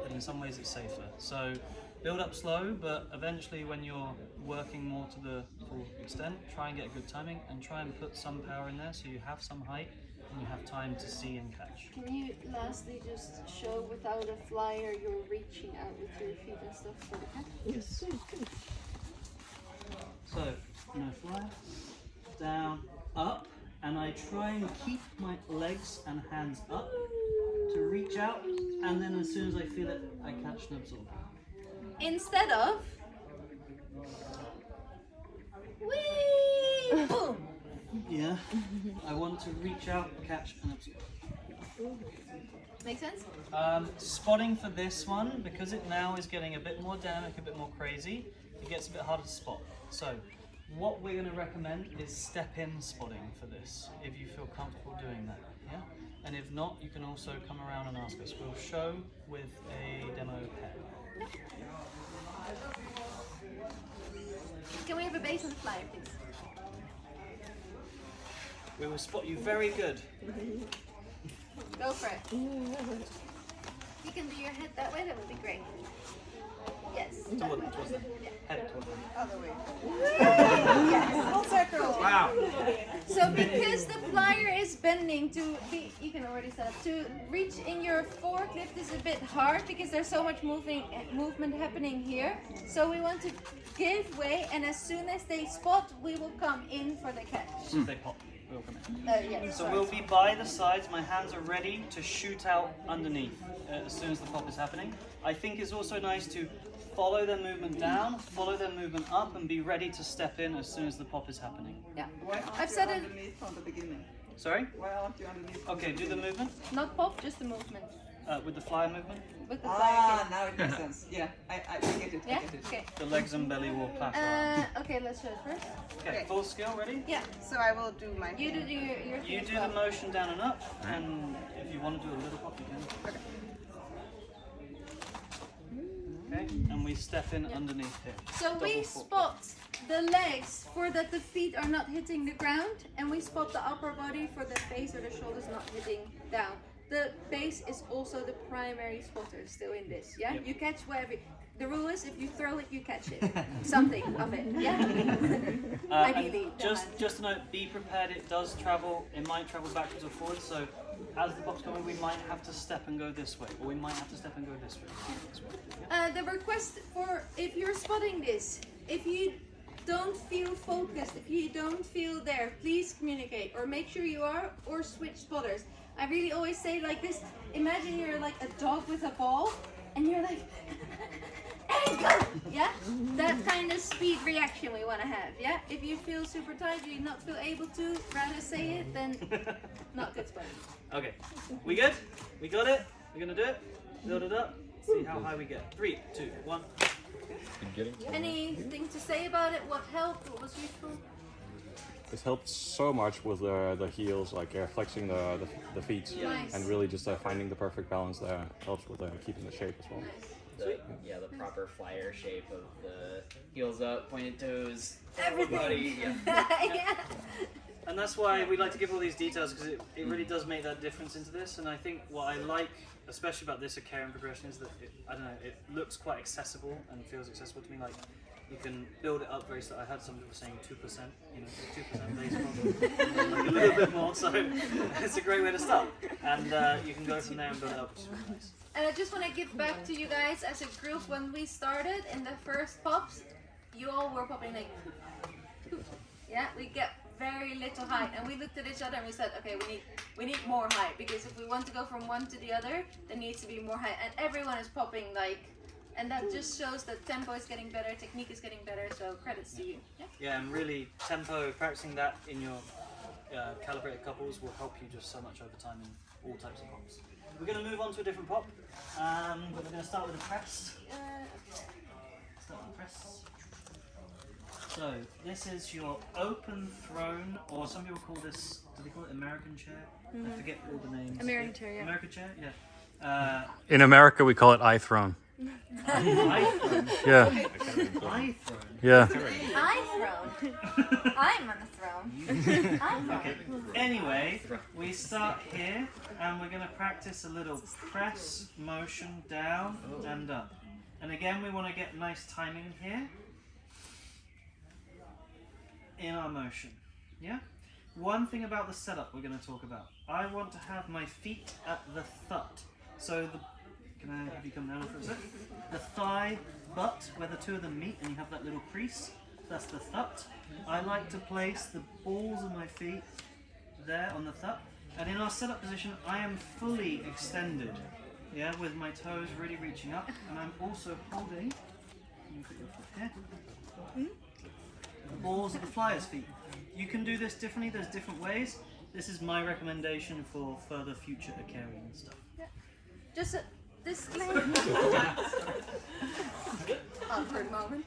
but in some ways it's safer. So build up slow, but eventually when you're working more to the full extent, try and get good timing and try and put some power in there so you have some height and you have time to see and catch. Can you lastly just show without a flyer you're reaching out with your feet and stuff for the catch? Yes. So, no fly, down, up, and I try and keep my legs and hands up to reach out, and then as soon as I feel it, I catch and absorb. Instead of whee, boom. Yeah, I want to reach out, catch and absorb. Make sense? Spotting for this one, because it now is getting a bit more dynamic, a bit more crazy, it gets a bit harder to spot. So, what we're going to recommend is step-in spotting for this, if you feel comfortable doing that. Yeah, and if not, you can also come around and ask us. We'll show with a demo pair. Can we have a base on the flyer, please? We will spot you very good. Go for it. You can do your head that way, that would be great. Yes, that way. Towards them. Head toward them. Other way. Yes. Full circle. Wow. So because the flyer is bending to be, you can already set up, to reach in your forklift is a bit hard because there's so much movement happening here. So we want to give way, and as soon as they spot, we will come in for the catch. So they pop. We'll come in. Yes. So we'll be by the sides. My hands are ready to shoot out underneath as soon as the pop is happening. I think it's also nice to follow their movement down, follow their movement up, and be ready to step in as soon as the pop is happening. Yeah. Why aren't I've you said it. underneath from the beginning? Sorry? Why aren't you underneath? Okay, do the movement Not pop, just the movement with the flyer movement. with the flyer. Now it makes sense. Yeah, I get it. Yeah. I get it. Okay. The legs and belly will clap. Okay, let's show it first. Okay, full scale, ready? Yeah. So I will do my. You do your thing You as do well. the motion down and up, and if you want to do a little pop, you can. Okay, and we step in underneath here. So we Double full. spot the legs for that the feet are not hitting the ground, and we spot the upper body for the face or the shoulders not hitting down. The base is also the primary spotter still in this. Yeah, Yep. you catch wherever. The rule is if you throw it, you catch it. Something of it. Yeah. Ideally. And just to note, be prepared. It does travel. It might travel backwards or forwards. So as the pop's coming, we might have to step and go this way, or we might have to step and go this way. Yeah? The request for if you're spotting this, if you don't feel focused, if you don't feel there, please communicate or make sure you are, or switch spotters. I really always say like this, imagine you're like a dog with a ball and you're like, hey, go! Yeah? That kind of speed reaction we want to have, yeah? If you feel super tired, you not feel able to rather say it, then not good spotting. Okay, we good? We got it? We're gonna do it? Build it up. See how high we get. 3, 2, 1. Anything to say about it? What helped? What was useful? It helped so much with the heels, like flexing the feet, Nice. and really just finding the perfect balance there helps with keeping the shape as well. The proper flyer shape of the heels up, pointed toes, Everything. body. Yeah. Yeah. And that's why we like to give all these details, because it really does make that difference into this. And I think what I like, especially about this Icarian progression, is that it looks quite accessible and feels accessible to me. Like you can build it up very slow. I heard some people saying 2%, 2% base model, like a little bit more. So it's a great way to start, and you can go from there and build it up, which is really nice. And I just want to give back to you guys as a group. When we started in the first pops, you all were popping like, yeah, we get very little height, and we looked at each other and we said, okay, we need more height, because if we want to go from one to the other, there needs to be more height, and everyone is popping like, and that just shows that tempo is getting better, technique is getting better, so credits to you. Yeah. Yeah, and really tempo, practicing that in your calibrated couples will help you just so much over time in all types of pops. We're going to move on to a different pop, but we're going to start with a press. Start with a press. So this is your open throne, or some people call this, do they call it American chair? I forget all the names. American chair, yeah. American chair, yeah. In America, we call it iThrone. iThrone. Yeah, iThrone. yeah. iThrone. I'm on the throne. I'm Okay. Anyway, we start here, and we're going to practice a little press motion down and up. And again, we want to get nice timing here in our motion. Yeah? One thing about the setup we're going to talk about. I want to have my feet at the thut. So can I have you come down for a sec? The thigh, butt, where the two of them meet and you have that little crease, that's the thut. I like to place the balls of my feet there on the thut. And in our setup position, I am fully extended, yeah, with my toes really reaching up. And I'm also holding, you put your foot here, the balls of the flyer's feet. You can do this differently, there's different ways. This is my recommendation for further future Icarian stuff. Yeah. Just a disclaimer. Awkward moment.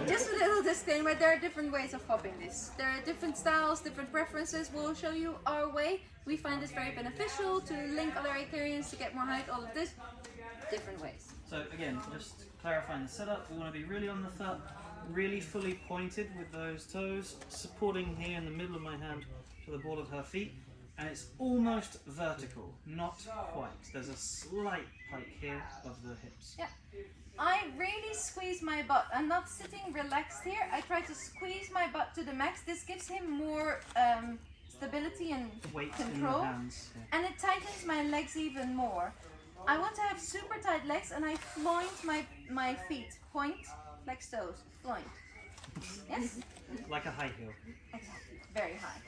Just a little disclaimer, there are different ways of hopping this. There are different styles, different preferences. We'll show you our way. We find this very beneficial to link other Icarians to get more height, all of this. Different ways. So again, just clarifying the setup, we want to be really on the thut, really fully pointed with those toes, supporting here in the middle of my hand to the ball of her feet. And it's almost vertical, not quite. There's a slight pike here of the hips. Yeah. I really squeeze my butt. I'm not sitting relaxed here. I try to squeeze my butt to the max. This gives him more stability and Weight control. in the hands. Yeah. And it tightens my legs even more. I want to have super tight legs and I floint my feet. Point like toes. Floint. Yes? Like a high heel. Exactly. Very high.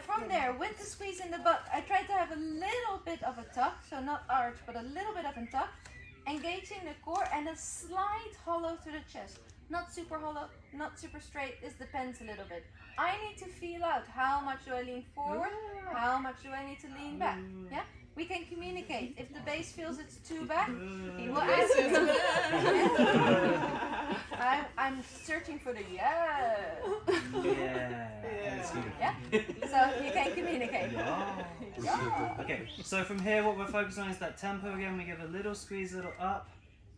From there, with the squeeze in the butt, I try to have a little bit of a tuck, so not arch, but a little bit of a tuck, engaging the core and a slight hollow to the chest. Not super hollow, not super straight, this depends a little bit. I need to feel out how much do I lean forward, how much do I need to lean back, yeah? We can communicate. If the base feels it's too back, he will ask me. I'm searching for the yeah. Yeah. So you can communicate. Yeah. Okay, so from here what we're focused on is that tempo again. We give a little squeeze, a little up,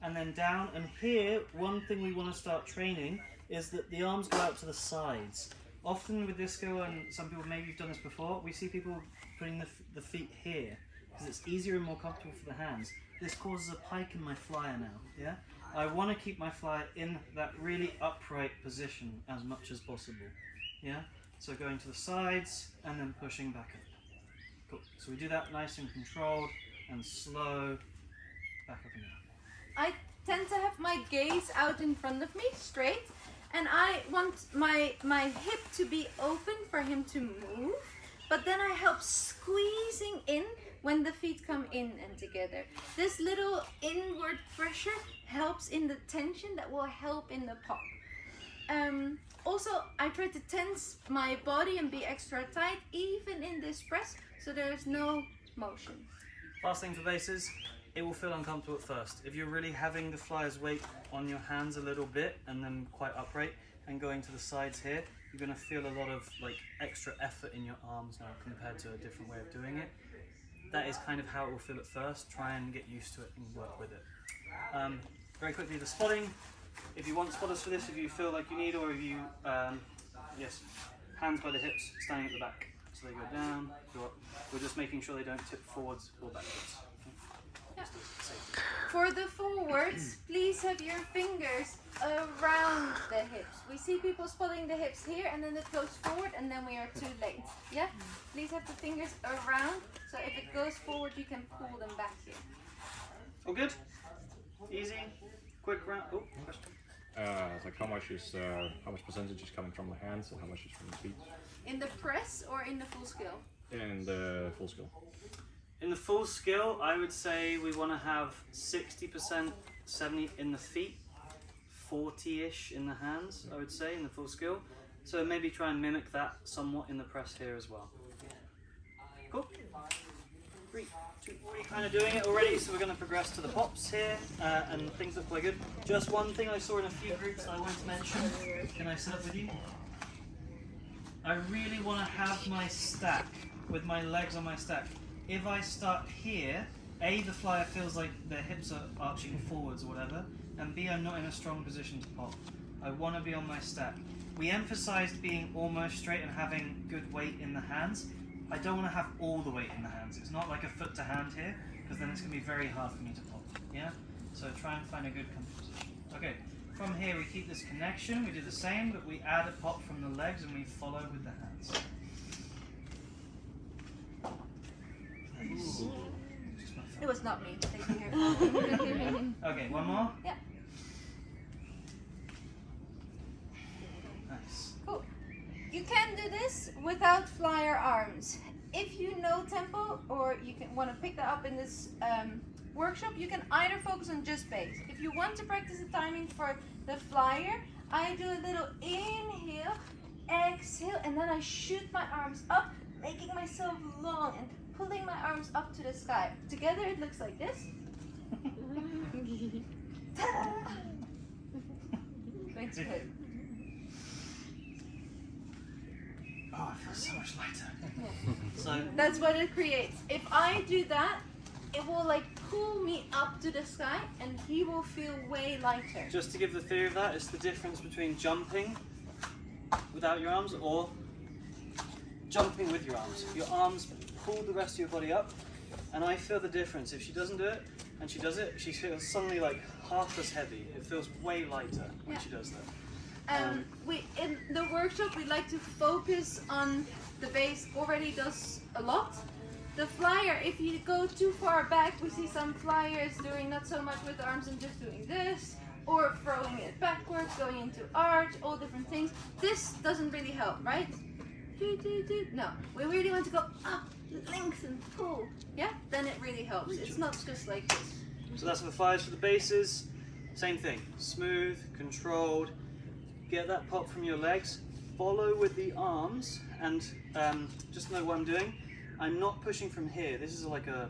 and then down. And here, one thing we want to start training is that the arms go out to the sides. Often with disco, and some people, maybe you've done this before, we see people putting the feet here because it's easier and more comfortable for the hands. This causes a pike in my flyer now, yeah? I want to keep my flyer in that really upright position as much as possible, yeah? So going to the sides and then pushing back up. Cool. So we do that nice and controlled and slow, back up and down. I tend to have my gaze out in front of me, straight, and I want my hip to be open for him to move, but then I help squeezing in when the feet come in and together. This little inward pressure helps in the tension that will help in the pop. Also, I try to tense my body and be extra tight, even in this press, so there's no motion. Last thing for bases, it will feel uncomfortable at first. If you're really having the flyer's weight on your hands a little bit and then quite upright and going to the sides here, you're going to feel a lot of like extra effort in your arms now compared to a different way of doing it. That is kind of how it will feel at first. Try and get used to it and work with it. Very quickly, the spotting. If you want spotters for this, if you feel like you need, or if you, yes, hands by the hips, standing at the back. So they go down, go up. We're just making sure they don't tip forwards or backwards. Yeah. For the forwards, please have your fingers around the hips. We see people spotting the hips here and then it goes forward and then we are too late. Yeah? Please have the fingers around, so if it goes forward you can pull them back here. All good? Easy? Quick round? Oh, question. Like how much percentage is coming from the hands and how much is from the feet? In the press or in the full scale? In the full skill. In the full skill, I would say we want to have 60%, 70% in the feet, 40-ish in the hands, I would say, in the full skill. So maybe try and mimic that somewhat in the press here as well. Cool. 3, 2, we're kind of doing it already, so we're going to progress to the pops here, and things look quite good. Just one thing I saw in a few groups I wanted to mention. Can I sit up with you? I really want to have my stack, with my legs on my stack. If I start here, A, the flyer feels like their hips are arching forwards or whatever, and B, I'm not in a strong position to pop. I want to be on my stack. We emphasized being almost straight and having good weight in the hands. I don't want to have all the weight in the hands. It's not like a foot to hand here, because then it's going to be very hard for me to pop. Yeah? So try and find a good comfort position. Okay, from here we keep this connection, we do the same, but we add a pop from the legs and we follow with the hands. Nice. Just my It was not me. Thank you. Okay, one more? Yeah. Nice. Cool. You can do this without flyer arms. If you know tempo, or you can want to pick that up in this workshop, you can either focus on just bass. If you want to practice the timing for the flyer, I do a little inhale, exhale, and then I shoot my arms up, making myself long and pulling my arms up to the sky. Together it looks like this. Thanks, good. Oh, it feels so much lighter. So That's what it creates. If I do that, it will like pull me up to the sky and he will feel way lighter. just to give the theory of that, it's the difference between jumping without your arms or jumping with your arms. Your arms pull the rest of your body up, and I feel the difference. If she doesn't do it and she does it, she feels suddenly like half as heavy. It feels way lighter when she does that. We in the workshop we like to focus on the bass. Already does a lot. The flyer, if you go too far back, we see some flyers doing not so much with the arms and just doing this, or throwing it backwards, going into arch, all different things. This doesn't really help, right? No, we really want to go up, lengthen, pull. Yeah, then it really helps. It's not just like this. So that's for the flyers. For the basses, same thing. Smooth, controlled. Get that pop from your legs. Follow with the arms, and just know what I'm doing. I'm not pushing from here. This is like a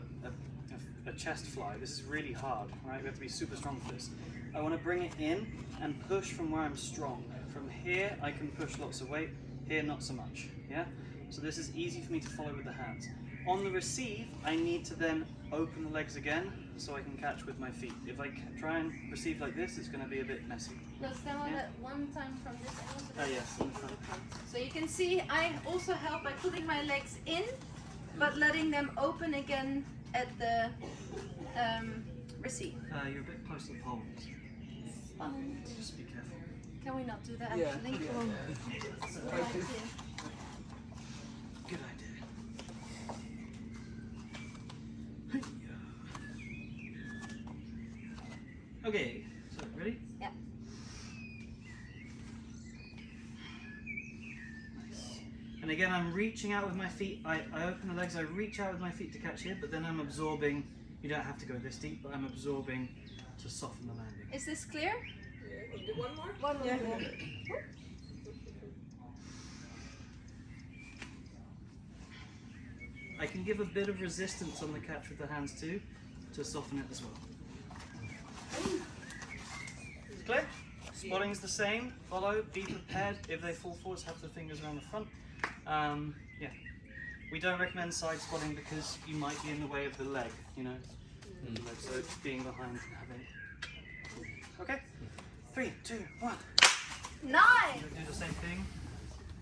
chest fly. This is really hard, right? We have to be super strong for this. I want to bring it in and push from where I'm strong. From here, I can push lots of weight. Here, not so much. Yeah. So this is easy for me to follow with the hands. On the receive, I need to then open the legs again so I can catch with my feet. If I try and receive like this, it's going to be a bit messy. Let's demo that one time from this angle. So that Yes, in the front. So you can see I also help by putting my legs in, but letting them open again at the receive. You're a bit close to the pole. Just be careful. Can we not do that Yeah. actually? Good idea. Okay, so ready? Yeah. Nice. And again, I'm reaching out with my feet. I open the legs, I reach out with my feet to catch here, but then I'm absorbing. You don't have to go this deep, but I'm absorbing to soften the landing. Is this clear? Yeah, do one more? One more. Yeah. I can give a bit of resistance on the catch with the hands too, to soften it as well. Clear? Spotting's the same. Follow, be prepared. If they fall forwards, have the fingers around the front. Yeah. We don't recommend side spotting because you might be in the way of the leg, you know. The leg, so being behind and having. Okay. 3, 2, 1. Nice. You do the same thing.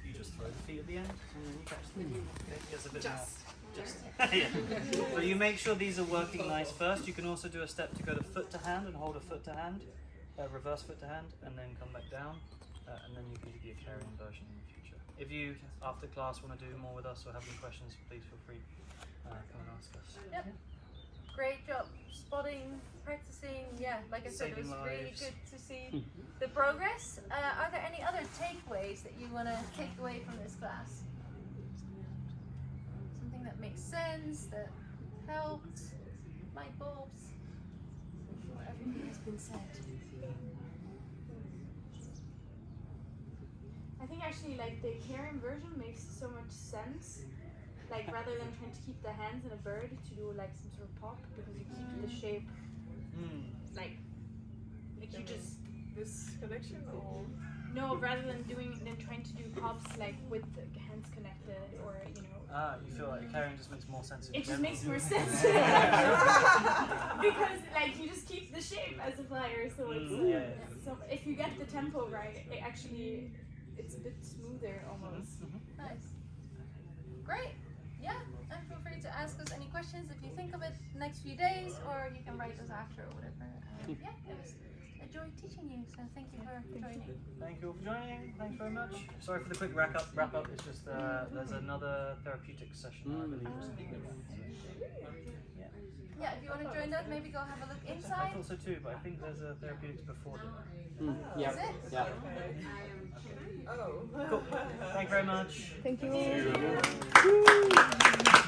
You just throw the feet at the end, and then you catch the feet. Okay, it's a bit more. Just. Yeah. But you make sure these are working nice first. You can also do a step to go to foot to hand and hold a foot to hand, reverse foot to hand, and then come back down, and then you can do the Icarian version in the future. If you, after class, want to do more with us or have any questions, please feel free come and ask us. Yep. Great job spotting, practicing. Yeah, like I said, it was Saving really lives. good to see the progress. Are there any other takeaways that you want to take away from this class? Something that makes sense, that helped, light bulbs, everything has been said. I think actually like the Icarian version makes so much sense. Like rather than trying to keep the hands in a bird, to do like some sort of pop, because you keep the shape like you just This connection or? no, rather than trying to do pops like with the hands connected, or you know. You feel like Icarian just makes more sense. It just makes more sense because like you just keep the shape as a flyer, so it's so if you get the tempo right, it actually it's a bit smoother almost. Nice. Great. Yeah, and feel free to ask us any questions if you think of it next few days, or you can write us after or whatever. Yeah, it was a joy teaching you. So thank you for joining. Thank you all for joining. Thanks very much. Sorry for the quick wrap up. It's just there's another therapeutic session I believe. Yeah, if you want to join that, maybe go have a look I inside. thought so too, but I think there's a therapeutics before that. Yeah. Is it? Yeah. Oh. Cool. Thank you very much. Thank you. Woo!